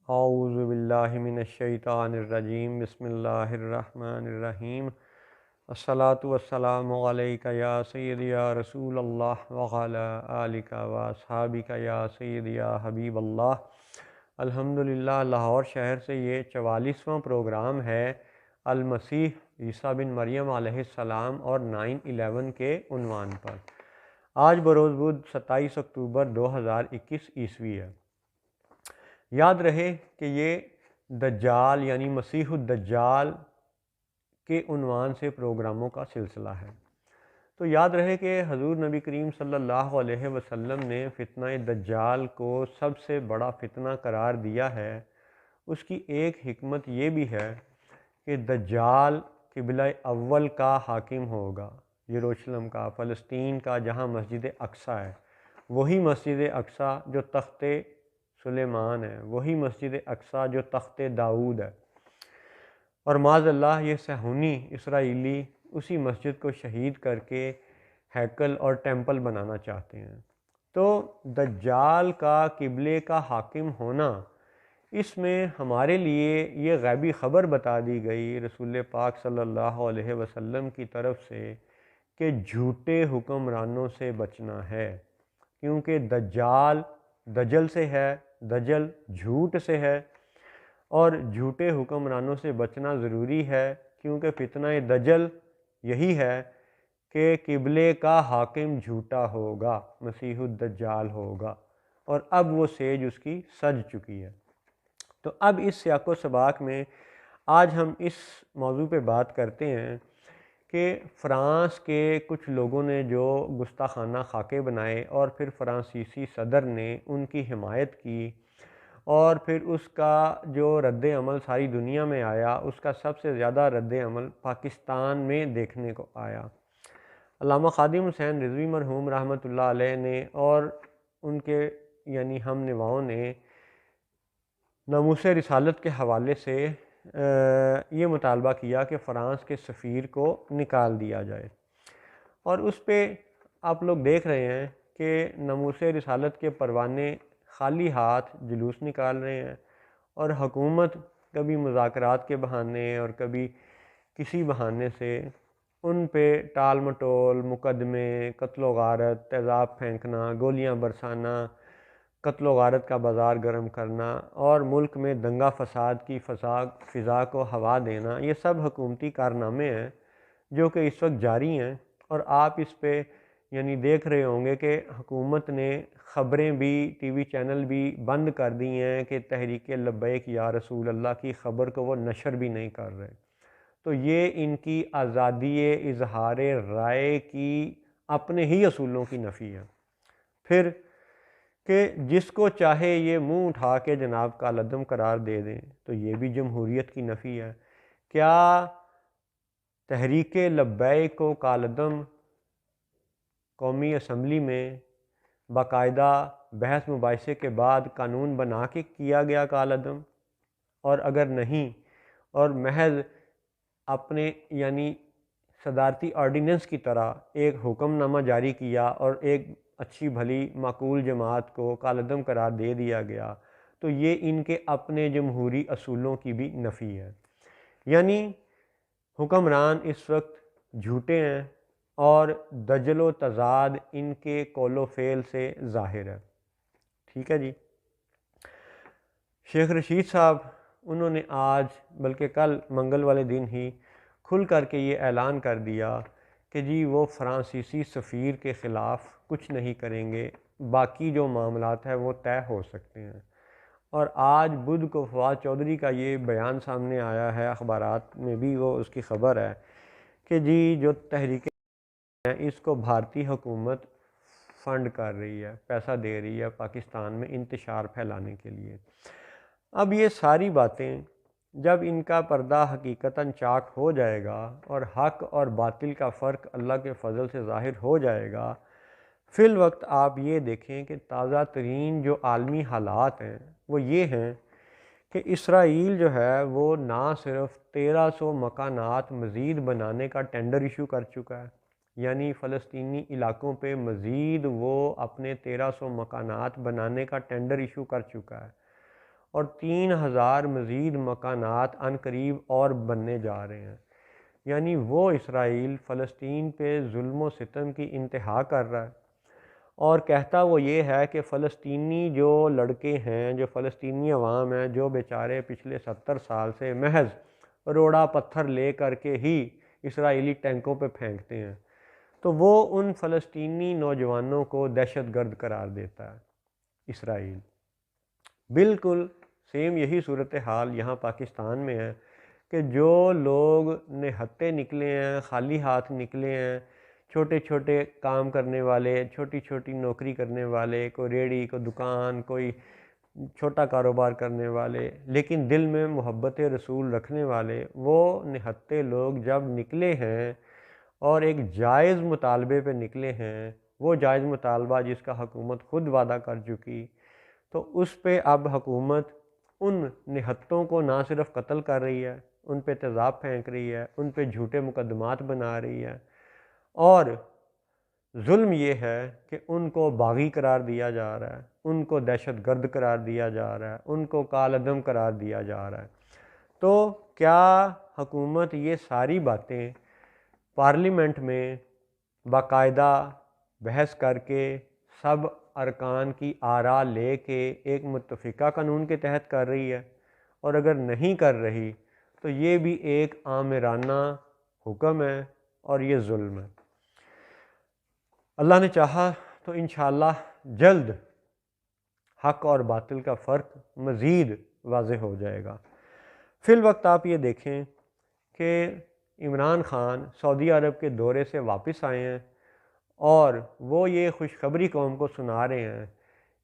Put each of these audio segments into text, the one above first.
اعوذ باللہ من الشیطان الرجیم بسم اللہ الرحمن الرحیم الصلاۃ والسلام علیک یا سیدی یا رسول اللہ وعلی آلک و اصحابک یا سیدی یا حبیب اللہ۔ الحمدللہ لاہور شہر سے یہ 44واں پروگرام ہے المسیح عیسیٰ بن مریم علیہ السلام اور 9/11 کے عنوان پر۔ آج بروز بدھ 27 اکتوبر 2021 عیسوی ہے۔ یاد رہے کہ یہ دجال یعنی مسیح الدجال کے عنوان سے پروگراموں کا سلسلہ ہے۔ تو یاد رہے کہ حضور نبی کریم صلی اللہ علیہ وسلم نے فتنہ دجال کو سب سے بڑا فتنہ قرار دیا ہے۔ اس کی ایک حکمت یہ بھی ہے کہ دجال قبلہ اول کا حاکم ہوگا، یروشلم کا، فلسطین کا، جہاں مسجد اقصیٰ ہے۔ وہی مسجد اقصیٰ جو تخت سلیمان ہے، وہی مسجد اقصیٰ جو تخت داؤد ہے، اور معاذ اللہ یہ صہیونی اسرائیلی اسی مسجد کو شہید کر کے ہیکل اور ٹیمپل بنانا چاہتے ہیں۔ تو دجال کا قبلے کا حاکم ہونا، اس میں ہمارے لیے یہ غیبی خبر بتا دی گئی رسول پاک صلی اللہ علیہ وسلم کی طرف سے کہ جھوٹے حکمرانوں سے بچنا ہے، کیونکہ دجال دجل سے ہے، دجل جھوٹ سے ہے، اور جھوٹے حکمرانوں سے بچنا ضروری ہے، کیونکہ فتنہ دجل یہی ہے کہ قبلے کا حاکم جھوٹا ہوگا، مسیح الدجال ہوگا، اور اب وہ سیج اس کی سج چکی ہے۔ تو اب اس سیاق و سباق میں آج ہم اس موضوع پہ بات کرتے ہیں کہ فرانس کے کچھ لوگوں نے جو گستاخانہ خاکے بنائے اور پھر فرانسیسی صدر نے ان کی حمایت کی، اور پھر اس کا جو رد عمل ساری دنیا میں آیا، اس کا سب سے زیادہ رد عمل پاکستان میں دیکھنے کو آیا۔ علامہ خادم حسین رضوی مرحوم رحمۃ اللہ علیہ نے اور ان کے یعنی ہم نواؤں نے ناموس رسالت کے حوالے سے یہ مطالبہ کیا کہ فرانس کے سفیر کو نکال دیا جائے، اور اس پہ آپ لوگ دیکھ رہے ہیں کہ ناموس رسالت کے پروانے خالی ہاتھ جلوس نکال رہے ہیں، اور حکومت کبھی مذاکرات کے بہانے اور کبھی کسی بہانے سے ان پہ ٹال مٹول، مقدمے، قتل و غارت، تیزاب پھینکنا، گولیاں برسانا، قتل و غارت کا بازار گرم کرنا، اور ملک میں دنگا فساد کی فضا کو ہوا دینا، یہ سب حکومتی کارنامے ہیں جو کہ اس وقت جاری ہیں۔ اور آپ اس پہ یعنی دیکھ رہے ہوں گے کہ حکومت نے خبریں بھی، ٹی وی چینل بھی بند کر دی ہیں کہ تحریک لبیک یا رسول اللہ کی خبر کو وہ نشر بھی نہیں کر رہے۔ تو یہ ان کی آزادی اظہار رائے کی اپنے ہی اصولوں کی نفی ہے۔ پھر کہ جس کو چاہے یہ منہ اٹھا کے جناب کالعدم قرار دے دیں، تو یہ بھی جمہوریت کی نفی ہے۔ کیا تحریک لبیک کو کالعدم قومی اسمبلی میں باقاعدہ بحث مباحثے کے بعد قانون بنا کے کیا گیا کالعدم؟ اور اگر نہیں، اور محض اپنے یعنی صدارتی آرڈیننس کی طرح ایک حکم نامہ جاری کیا اور ایک اچھی بھلی معقول جماعت کو کالعدم قرار دے دیا گیا، تو یہ ان کے اپنے جمہوری اصولوں کی بھی نفی ہے۔ یعنی حکمران اس وقت جھوٹے ہیں، اور دجل و تضاد ان کے قول و فعل سے ظاہر ہے۔ ٹھیک ہے جی۔ شیخ رشید صاحب انہوں نے آج بلکہ کل منگل والے دن ہی کھل کر کے یہ اعلان کر دیا کہ جی وہ فرانسیسی سفیر کے خلاف کچھ نہیں کریں گے، باقی جو معاملات ہیں وہ طے ہو سکتے ہیں۔ اور آج بدھ کو فواد چودھری کا یہ بیان سامنے آیا ہے، اخبارات میں بھی وہ اس کی خبر ہے کہ جی جو تحریک اس کو بھارتی حکومت فنڈ کر رہی ہے، پیسہ دے رہی ہے پاکستان میں انتشار پھیلانے کے لیے۔ اب یہ ساری باتیں جب ان کا پردہ حقیقتاً چاک ہو جائے گا اور حق اور باطل کا فرق اللہ کے فضل سے ظاہر ہو جائے گا، فی الوقت آپ یہ دیکھیں کہ تازہ ترین جو عالمی حالات ہیں وہ یہ ہیں کہ اسرائیل جو ہے وہ نہ صرف 1300 مکانات مزید بنانے کا ٹینڈر ایشو کر چکا ہے، یعنی فلسطینی علاقوں پہ مزید وہ اپنے 1300 مکانات بنانے کا ٹینڈر ایشو کر چکا ہے، اور 3000 مزید مکانات عنقریب اور بننے جا رہے ہیں۔ یعنی وہ اسرائیل فلسطین پہ ظلم و ستم کی انتہا کر رہا ہے، اور کہتا وہ یہ ہے کہ فلسطینی جو لڑکے ہیں، جو فلسطینی عوام ہیں، جو بیچارے پچھلے 70 سال سے محض روڑا پتھر لے کر کے ہی اسرائیلی ٹینکوں پہ پھینکتے ہیں، تو وہ ان فلسطینی نوجوانوں کو دہشت گرد قرار دیتا ہے اسرائیل۔ بالکل سیم یہی صورتحال یہاں پاکستان میں ہے کہ جو لوگ نہتے نکلے ہیں، خالی ہاتھ نکلے ہیں، چھوٹے چھوٹے کام کرنے والے، چھوٹی چھوٹی نوکری کرنے والے، کوئی ریڑھی، کوئی دکان، کوئی چھوٹا کاروبار کرنے والے، لیکن دل میں محبت رسول رکھنے والے، وہ نہتے لوگ جب نکلے ہیں اور ایک جائز مطالبے پہ نکلے ہیں، وہ جائز مطالبہ جس کا حکومت خود وعدہ کر چکی، تو اس پہ اب حکومت ان نہتوں کو نہ صرف قتل کر رہی ہے، ان پہ تیزاب پھینک رہی ہے، ان پہ جھوٹے مقدمات بنا رہی ہے، اور ظلم یہ ہے کہ ان کو باغی قرار دیا جا رہا ہے، ان کو دہشت گرد قرار دیا جا رہا ہے، ان کو کالعدم قرار دیا جا رہا ہے۔ تو کیا حکومت یہ ساری باتیں پارلیمنٹ میں باقاعدہ بحث کر کے سب ارکان کی آراء لے کے ایک متفقہ قانون کے تحت کر رہی ہے؟ اور اگر نہیں کر رہی تو یہ بھی ایک آمرانہ حکم ہے اور یہ ظلم ہے۔ اللہ نے چاہا تو انشاءاللہ جلد حق اور باطل کا فرق مزید واضح ہو جائے گا۔ فی الوقت آپ یہ دیکھیں کہ عمران خان سعودی عرب کے دورے سے واپس آئے ہیں، اور وہ یہ خوشخبری قوم کو سنا رہے ہیں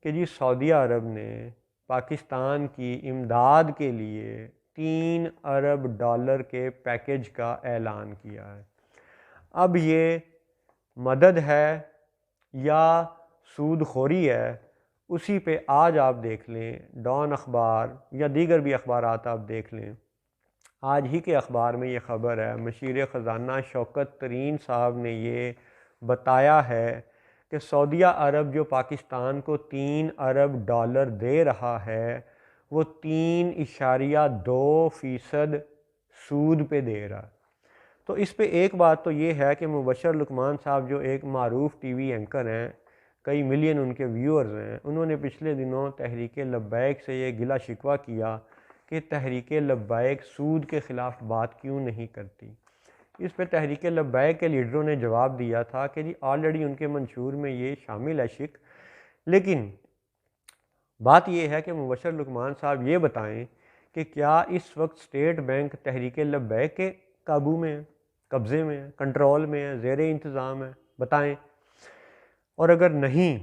کہ جی سعودی عرب نے پاکستان کی امداد کے لیے 3 ارب ڈالر کے پیکج کا اعلان کیا ہے۔ اب یہ مدد ہے یا سود خوری ہے، اسی پہ آج آپ دیکھ لیں ڈان اخبار یا دیگر بھی اخبارات آپ دیکھ لیں، آج ہی کے اخبار میں یہ خبر ہے، مشیر خزانہ شوکت ترین صاحب نے یہ بتایا ہے کہ سعودیہ عرب جو پاکستان کو 3 ارب ڈالر دے رہا ہے، وہ 3.2% سود پہ دے رہا ہے۔ تو اس پہ ایک بات تو یہ ہے کہ مبشر لقمان صاحب جو ایک معروف ٹی وی اینکر ہیں، کئی ملین ان کے ویورز ہیں، انہوں نے پچھلے دنوں تحریک لبیک سے یہ گلہ شکوہ کیا کہ تحریک لبیک سود کے خلاف بات کیوں نہیں کرتی۔ اس پہ تحریک لبیک کے لیڈروں نے جواب دیا تھا کہ جی آلریڈی ان کے منشور میں یہ شامل ہے شک، لیکن بات یہ ہے کہ مبشر لقمان صاحب یہ بتائیں کہ کیا اس وقت اسٹیٹ بینک تحریک لبیک کے قابو میں ہے، قبضے میں ہے، کنٹرول میں ہے، زیر انتظام ہے؟ بتائیں۔ اور اگر نہیں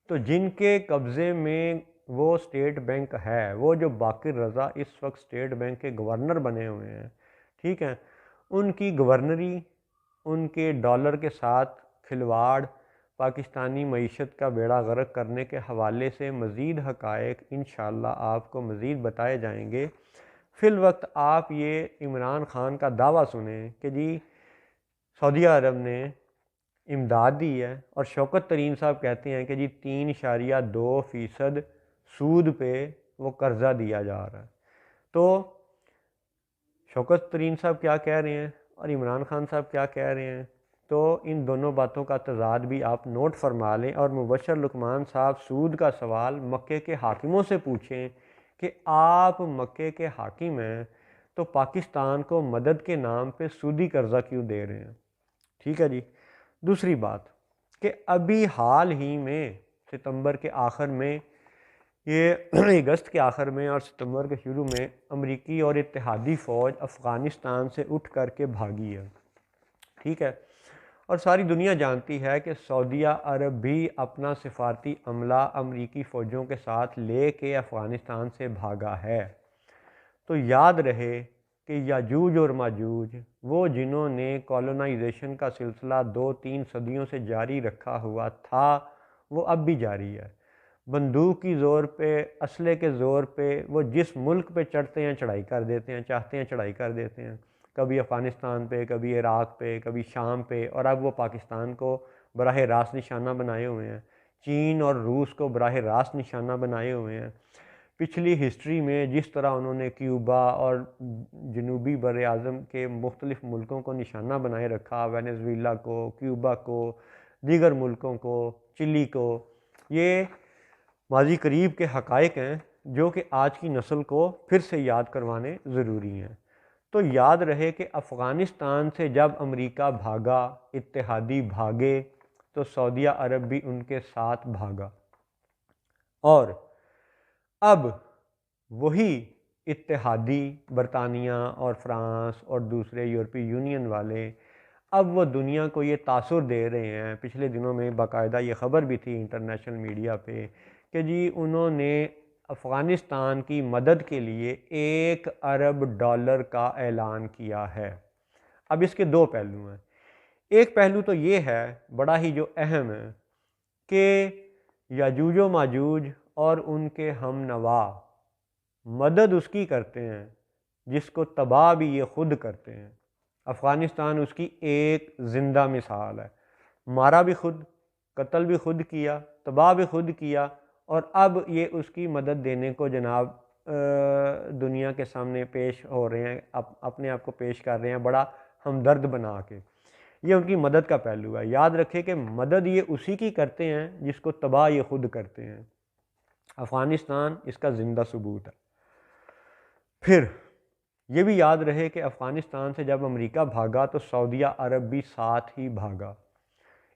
تو جن کے قبضے میں وہ اسٹیٹ بینک ہے، وہ جو باقر رضا اس وقت اسٹیٹ بینک کے گورنر بنے ہوئے ہیں، ٹھیک ہے، ان کی گورنری، ان کے ڈالر کے ساتھ کھلواڑ، پاکستانی معیشت کا بیڑا غرق کرنے کے حوالے سے مزید حقائق انشاءاللہ آپ کو مزید بتائے جائیں گے۔ فی الوقت آپ یہ عمران خان کا دعویٰ سنیں کہ جی سعودی عرب نے امداد دی ہے، اور شوکت ترین صاحب کہتے ہیں کہ جی 3.2% سود پہ وہ قرضہ دیا جا رہا ہے۔ تو شوکت ترین صاحب کیا کہہ رہے ہیں اور عمران خان صاحب کیا کہہ رہے ہیں، تو ان دونوں باتوں کا تضاد بھی آپ نوٹ فرما لیں، اور مبشر لقمان صاحب سود کا سوال مکے کے حاکموں سے پوچھیں کہ آپ مکے کے حاکم ہیں تو پاکستان کو مدد کے نام پہ سودی قرضہ کیوں دے رہے ہیں؟ ٹھیک ہے جی۔ دوسری بات کہ ابھی حال ہی میں ستمبر کے آخر میں، یہ اگست کے آخر میں اور ستمبر کے شروع میں امریکی اور اتحادی فوج افغانستان سے اٹھ کر کے بھاگی ہے، ٹھیک ہے، اور ساری دنیا جانتی ہے کہ سعودیہ عرب بھی اپنا سفارتی عملہ امریکی فوجوں کے ساتھ لے کے افغانستان سے بھاگا ہے۔ تو یاد رہے کہ یاجوج اور ماجوج، وہ جنہوں نے کالونائزیشن کا سلسلہ 2-3 صدیوں سے جاری رکھا ہوا تھا، وہ اب بھی جاری ہے۔ بندوق کی زور پہ، اسلحے کے زور پہ وہ جس ملک پہ چڑھتے ہیں چڑھائی کر دیتے ہیں، چاہتے ہیں چڑھائی کر دیتے ہیں، کبھی افغانستان پہ، کبھی عراق پہ، کبھی شام پہ، اور اب وہ پاکستان کو براہ راست نشانہ بنائے ہوئے ہیں، چین اور روس کو براہ راست نشانہ بنائے ہوئے ہیں۔ پچھلی ہسٹری میں جس طرح انہوں نے کیوبا اور جنوبی بر اعظم کے مختلف ملکوں کو نشانہ بنائے رکھا، وینزویلا کو، کیوبا کو، دیگر ملکوں کو، چلی کو، یہ ماضی قریب کے حقائق ہیں جو کہ آج کی نسل کو پھر سے یاد کروانے ضروری ہیں۔ تو یاد رہے کہ افغانستان سے جب امریکہ بھاگا، اتحادی بھاگے، تو سعودیہ عرب بھی ان کے ساتھ بھاگا، اور اب وہی اتحادی برطانیہ اور فرانس اور دوسرے یورپی یونین والے اب وہ دنیا کو یہ تاثر دے رہے ہیں۔ پچھلے دنوں میں باقاعدہ یہ خبر بھی تھی انٹرنیشنل میڈیا پہ کہ جی انہوں نے افغانستان کی مدد کے لیے $1 ارب کا اعلان کیا ہے۔ اب اس کے دو پہلو ہیں۔ ایک پہلو تو یہ ہے بڑا ہی جو اہم ہے کہ یاجوج و ماجوج اور ان کے ہم نوا مدد اس کی کرتے ہیں جس کو تباہ بھی یہ خود کرتے ہیں۔ افغانستان اس کی ایک زندہ مثال ہے، مارا بھی خود، قتل بھی خود کیا، تباہ بھی خود کیا، اور اب یہ اس کی مدد دینے کو جناب دنیا کے سامنے پیش ہو رہے ہیں، اپنے آپ کو پیش کر رہے ہیں بڑا ہمدرد بنا کے۔ یہ ان کی مدد کا پہلو ہے۔ یاد رکھے کہ مدد یہ اسی کی کرتے ہیں جس کو تباہ یہ خود کرتے ہیں۔ افغانستان اس کا زندہ ثبوت ہے۔ پھر یہ بھی یاد رہے کہ افغانستان سے جب امریکہ بھاگا تو سعودیہ عرب بھی ساتھ ہی بھاگا۔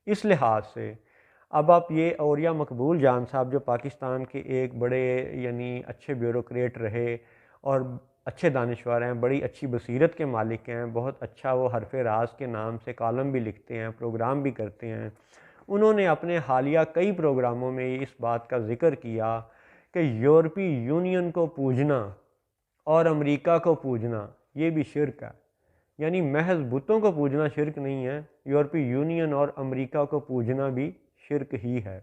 اس لحاظ سے اب آپ یہ اوریہ مقبول جان صاحب جو پاکستان کے ایک بڑے یعنی اچھے بیوروکریٹ رہے اور اچھے دانشور ہیں، بڑی اچھی بصیرت کے مالک ہیں، بہت اچھا وہ حرف راز کے نام سے کالم بھی لکھتے ہیں، پروگرام بھی کرتے ہیں، انہوں نے اپنے حالیہ کئی پروگراموں میں اس بات کا ذکر کیا کہ یورپی یونین کو پوجنا اور امریکہ کو پوجنا یہ بھی شرک ہے۔ یعنی محض بتوں کو پوجنا شرک نہیں ہے، یورپی یونین اور امریکہ کو پوجنا بھی شرک ہی ہے۔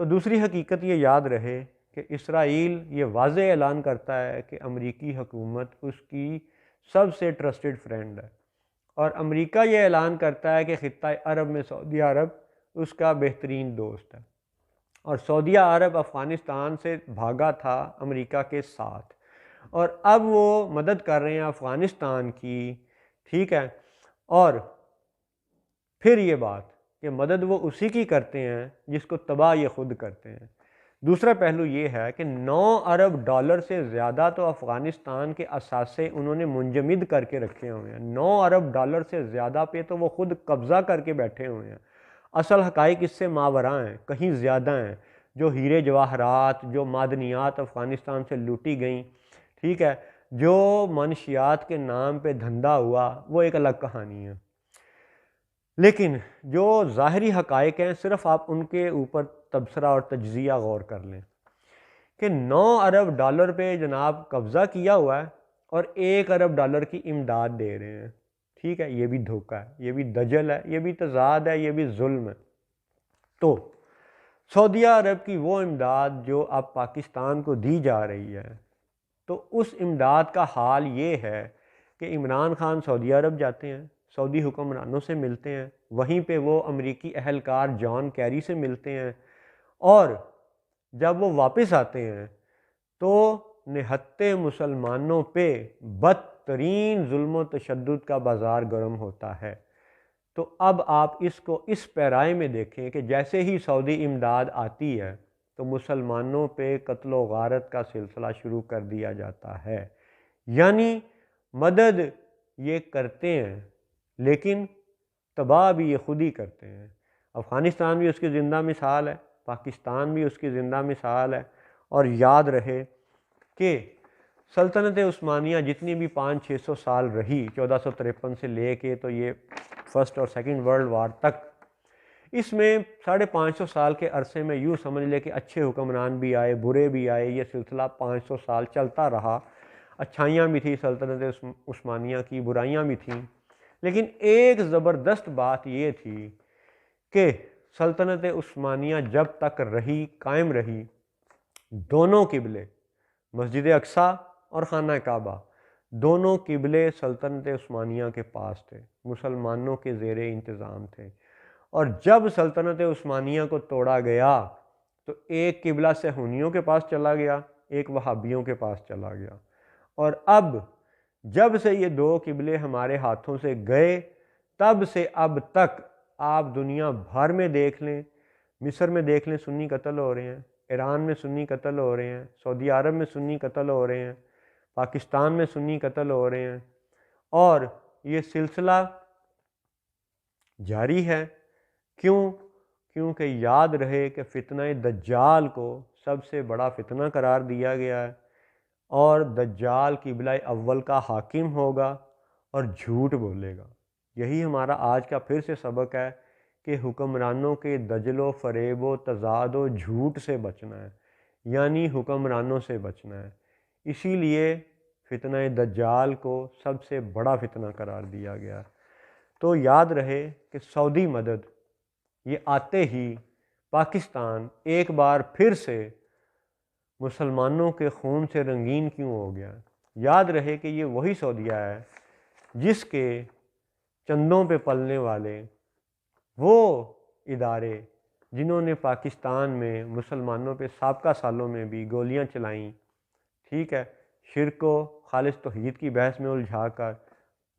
تو دوسری حقیقت یہ یاد رہے کہ اسرائیل یہ واضح اعلان کرتا ہے کہ امریکی حکومت اس کی سب سے ٹرسٹڈ فرینڈ ہے، اور امریکہ یہ اعلان کرتا ہے کہ خطہ عرب میں سعودیہ عرب اس کا بہترین دوست ہے، اور سعودیہ عرب افغانستان سے بھاگا تھا امریکہ کے ساتھ، اور اب وہ مدد کر رہے ہیں افغانستان کی، ٹھیک ہے۔ اور پھر یہ بات کہ مدد وہ اسی کی کرتے ہیں جس کو تباہ یہ خود کرتے ہیں۔ دوسرا پہلو یہ ہے کہ $9 ارب سے زیادہ تو افغانستان کے اثاثے انہوں نے منجمد کر کے رکھے ہوئے ہیں۔ $9 ارب سے زیادہ پہ تو وہ خود قبضہ کر کے بیٹھے ہوئے ہیں۔ اصل حقائق اس سے ماوراء ہیں، کہیں زیادہ ہیں۔ جو ہیرے جواہرات، جو معدنیات افغانستان سے لوٹی گئیں، ٹھیک ہے، جو منشیات کے نام پہ دھندا ہوا، وہ ایک الگ کہانی ہے۔ لیکن جو ظاہری حقائق ہیں صرف آپ ان کے اوپر تبصرہ اور تجزیہ غور کر لیں کہ $9 ارب پہ جناب قبضہ کیا ہوا ہے اور $1 ارب کی امداد دے رہے ہیں، ٹھیک ہے۔ یہ بھی دھوکہ ہے، یہ بھی دجل ہے، یہ بھی تضاد ہے، یہ بھی ظلم ہے۔ تو سعودیہ عرب کی وہ امداد جو اب پاکستان کو دی جا رہی ہے، تو اس امداد کا حال یہ ہے کہ عمران خان سعودیہ عرب جاتے ہیں، سعودی حکمرانوں سے ملتے ہیں، وہیں پہ وہ امریکی اہلکار جان کیری سے ملتے ہیں، اور جب وہ واپس آتے ہیں تو نہتے مسلمانوں پہ بدترین ظلم و تشدد کا بازار گرم ہوتا ہے۔ تو اب آپ اس کو اس پیرائے میں دیکھیں کہ جیسے ہی سعودی امداد آتی ہے تو مسلمانوں پہ قتل و غارت کا سلسلہ شروع کر دیا جاتا ہے۔ یعنی مدد یہ کرتے ہیں لیکن تباہ بھی یہ خود ہی کرتے ہیں۔ افغانستان بھی اس کی زندہ مثال ہے، پاکستان بھی اس کی زندہ مثال ہے۔ اور یاد رہے کہ سلطنت عثمانیہ جتنی بھی 500-600 سال رہی، 1453 سے لے کے تو یہ فرسٹ اور سیکنڈ ورلڈ وار تک، اس میں 550 سال کے عرصے میں یوں سمجھ لے کہ اچھے حکمران بھی آئے، برے بھی آئے، یہ سلسلہ 500 سال چلتا رہا۔ اچھائیاں بھی تھیں سلطنت عثمانیہ کی، برائیاں بھی تھیں، لیکن ایک زبردست بات یہ تھی کہ سلطنت عثمانیہ جب تک رہی، قائم رہی، دونوں قبلے مسجد اقصیٰ اور خانہ کعبہ، دونوں قبلے سلطنت عثمانیہ کے پاس تھے، مسلمانوں کے زیر انتظام تھے۔ اور جب سلطنت عثمانیہ کو توڑا گیا تو ایک قبلہ صہیونیوں کے پاس چلا گیا ایک وہابیوں کے پاس چلا گیا۔ اور اب جب سے یہ دو قبلے ہمارے ہاتھوں سے گئے تب سے اب تک آپ دنیا بھر میں دیکھ لیں، مصر میں دیکھ لیں سنی قتل ہو رہے ہیں، ایران میں سنی قتل ہو رہے ہیں، سعودی عرب میں سنی قتل ہو رہے ہیں، پاکستان میں سنی قتل ہو رہے ہیں، اور یہ سلسلہ جاری ہے۔ کیونکہ یاد رہے کہ فتنہ دجال کو سب سے بڑا فتنہ قرار دیا گیا ہے، اور دجال قبلہ اول کا حاکم ہوگا اور جھوٹ بولے گا۔ یہی ہمارا آج کا پھر سے سبق ہے کہ حکمرانوں کے دجل و فریب و تضاد و جھوٹ سے بچنا ہے، یعنی حکمرانوں سے بچنا ہے۔ اسی لیے فتنہ دجال کو سب سے بڑا فتنہ قرار دیا گیا۔ تو یاد رہے کہ سعودی مدد یہ آتے ہی پاکستان ایک بار پھر سے مسلمانوں کے خون سے رنگین کیوں ہو گیا۔ یاد رہے کہ یہ وہی سعودیہ ہے جس کے چندوں پہ پلنے والے وہ ادارے جنہوں نے پاکستان میں مسلمانوں پہ سابقہ سالوں میں بھی گولیاں چلائیں، ٹھیک ہے، شرک و خالص توحید کی بحث میں الجھا کر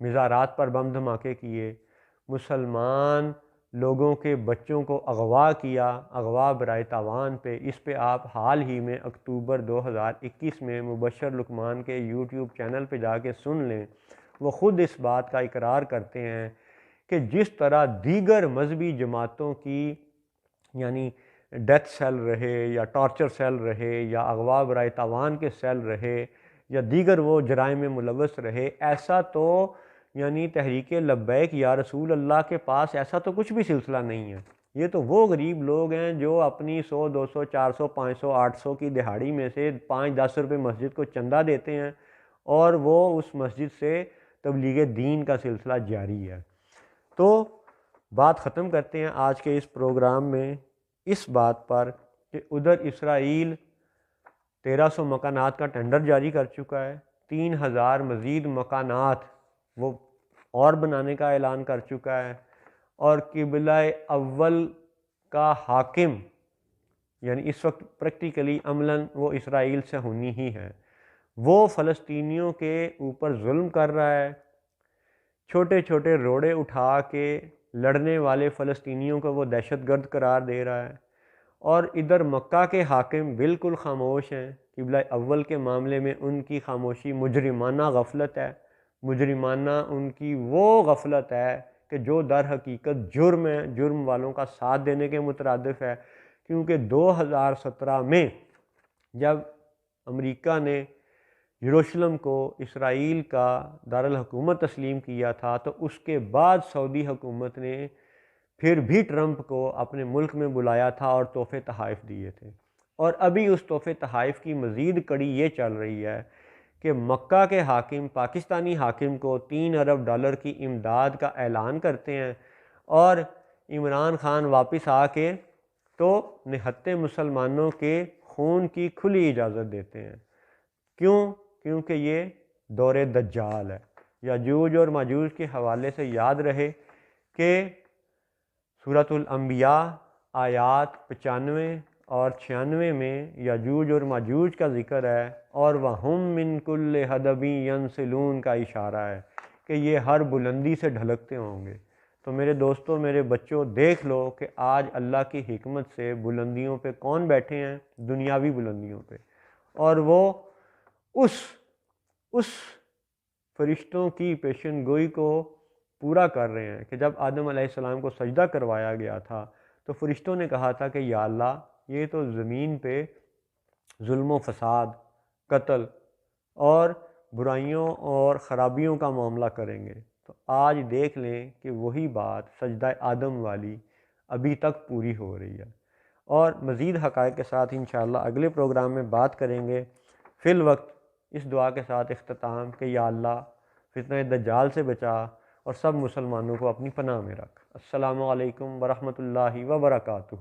مزارات پر بم دھماکے کیے، مسلمان لوگوں کے بچوں کو اغوا کیا، اغوا برائے تاوان پہ۔ اس پہ آپ حال ہی میں اکتوبر 2021 میں مبشر لقمان کے یوٹیوب چینل پہ جا کے سن لیں، وہ خود اس بات کا اقرار کرتے ہیں کہ جس طرح دیگر مذہبی جماعتوں کی یعنی ڈیتھ سیل رہے یا ٹارچر سیل رہے یا اغوا برائے تاوان کے سیل رہے یا دیگر وہ جرائم میں ملوث رہے، ایسا تو یعنی تحریک لبیک یا رسول اللہ کے پاس ایسا تو کچھ بھی سلسلہ نہیں ہے۔ یہ تو وہ غریب لوگ ہیں جو اپنی 100 200 400 500 800 کی دہاڑی میں سے 5-10 روپے مسجد کو چندہ دیتے ہیں، اور وہ اس مسجد سے تبلیغ دین کا سلسلہ جاری ہے۔ تو بات ختم کرتے ہیں آج کے اس پروگرام میں اس بات پر کہ ادھر اسرائیل 1300 مکانات کا ٹینڈر جاری کر چکا ہے، 3000 مزید مکانات وہ اور بنانے کا اعلان کر چکا ہے، اور قبلہ اول کا حاکم یعنی اس وقت پریکٹیکلی عملاً وہ اسرائیل سے ہونی ہی ہے، وہ فلسطینیوں کے اوپر ظلم کر رہا ہے، چھوٹے چھوٹے روڑے اٹھا کے لڑنے والے فلسطینیوں کو وہ دہشت گرد قرار دے رہا ہے، اور ادھر مکہ کے حاکم بالکل خاموش ہیں۔ قبلہ اول کے معاملے میں ان کی خاموشی مجرمانہ غفلت ہے، مجرمانہ ان کی وہ غفلت ہے کہ جو در حقیقت جرم ہے، جرم والوں کا ساتھ دینے کے مترادف ہے۔ کیونکہ 2017 میں جب امریکہ نے یروشلم کو اسرائیل کا دارالحکومت تسلیم کیا تھا، تو اس کے بعد سعودی حکومت نے پھر بھی ٹرمپ کو اپنے ملک میں بلایا تھا اور تحفے تحائف دیے تھے، اور ابھی اس تحفے تحائف کی مزید کڑی یہ چل رہی ہے کہ مکہ کے حاکم پاکستانی حاکم کو 3 ارب ڈالر کی امداد کا اعلان کرتے ہیں، اور عمران خان واپس آ کے تو نہتے مسلمانوں کے خون کی کھلی اجازت دیتے ہیں۔ کیونکہ یہ دور دجال ہے۔ یاجوج اور ماجوج کے حوالے سے یاد رہے کہ سورۃ الانبیاء آیات 95 اور 96 میں یاجوج اور ماجوج کا ذکر ہے، اور وَهُم مِّن كُلِّ حَدَبٍ يَنْسِلُونَ کا اشارہ ہے کہ یہ ہر بلندی سے ڈھلکتے ہوں گے۔ تو میرے دوستوں، میرے بچوں، دیکھ لو کہ آج اللہ کی حکمت سے بلندیوں پہ کون بیٹھے ہیں، دنیاوی بلندیوں پہ، اور وہ اس فرشتوں کی پیشن گوئی کو پورا کر رہے ہیں کہ جب آدم علیہ السلام کو سجدہ کروایا گیا تھا تو فرشتوں نے کہا تھا کہ یا اللہ، یہ تو زمین پہ ظلم و فساد، قتل اور برائیوں اور خرابیوں کا معاملہ کریں گے۔ تو آج دیکھ لیں کہ وہی بات سجدہ آدم والی ابھی تک پوری ہو رہی ہے، اور مزید حقائق کے ساتھ انشاءاللہ اگلے پروگرام میں بات کریں گے۔ فی الوقت اس دعا کے ساتھ اختتام کہ یا اللہ فتنہ دجال سے بچا اور سب مسلمانوں کو اپنی پناہ میں رکھ۔ السلام علیکم ورحمۃ اللہ وبرکاتہ۔